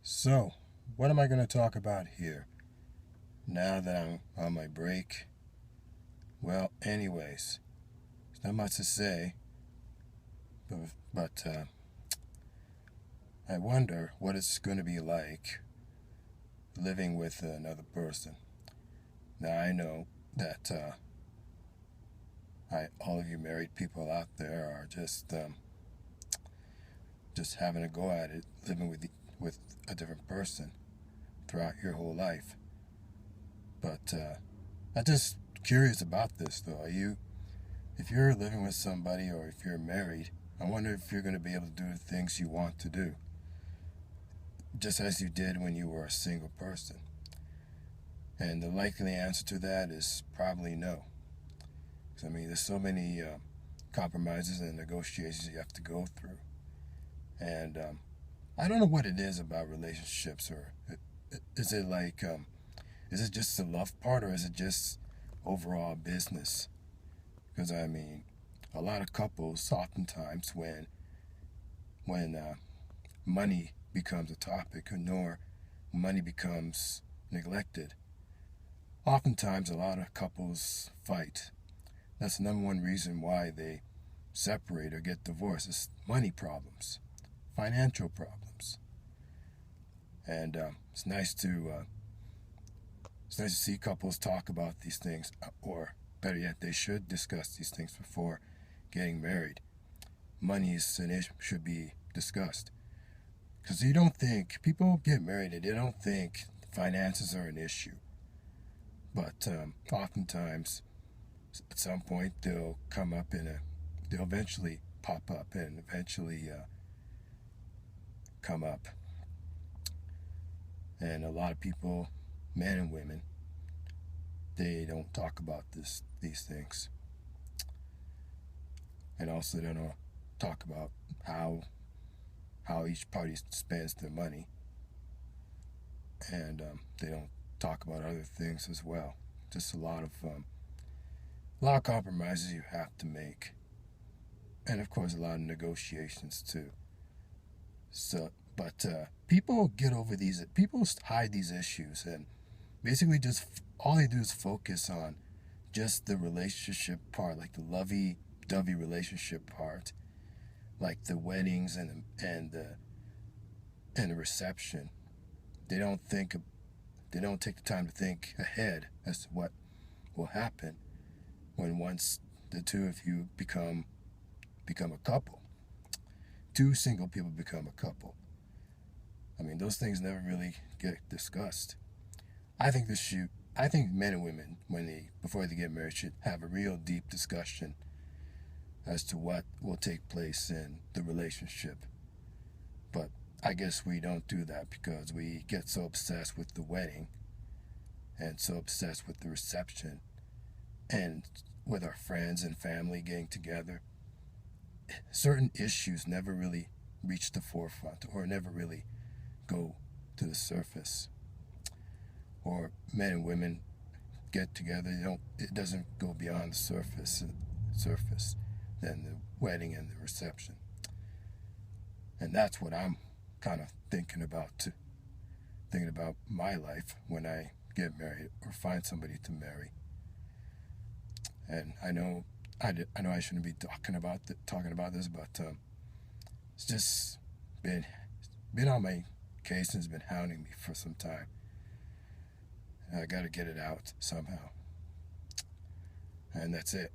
So, what am I going to talk about here now that I'm on my break? Well, anyways, there's not much to say, but I wonder what it's going to be like living with another person. Now, I know that all of you married people out there are just having a go at it, living with a different person throughout your whole life. But I'm just curious about this, though. If you're living with somebody or if you're married, I wonder if you're going to be able to do the things you want to do, just as you did when you were a single person. And the likely answer to that is probably no. Because, I mean, there's so many compromises and negotiations you have to go through. And I don't know what it is about relationships, or is it is it just the love part, or is it just overall business? Because I mean, a lot of couples, oftentimes, when money becomes a topic, or money becomes neglected, oftentimes a lot of couples fight. That's the number one reason why they separate or get divorced. Is money problems, financial problems, and it's nice to see couples talk about these things, or better yet, they should discuss these things before getting married. Money is an issue, should be discussed, because you don't think people get married and they don't think finances are an issue, but oftentimes at some point they'll eventually pop up and eventually come up. And a lot of people, men and women, they don't talk about these things, and also they don't talk about how each party spends their money, and they don't talk about other things as well. Just a lot of compromises you have to make, and of course a lot of negotiations too. But people get over these. People hide these issues, and basically just all they do is focus on just the relationship part, like the lovey-dovey relationship part, like the weddings and the reception. They don't think. They don't take the time to think ahead as to what will happen when once the two of you become a couple. Two single people become a couple. I mean, those things never really get discussed. I think men and women, before they get married, should have a real deep discussion as to what will take place in the relationship. But I guess we don't do that because we get so obsessed with the wedding and so obsessed with the reception and with our friends and family getting together. Certain issues never really reach the forefront or never really go to the surface. Or men and women get together, it doesn't go beyond the surface than the wedding and the reception. And that's what I'm kind of thinking about too. Thinking about my life when I get married or find somebody to marry. And I know I shouldn't be talking about this, but it's just been on my case and has been hounding me for some time. I got to get it out somehow. And that's it.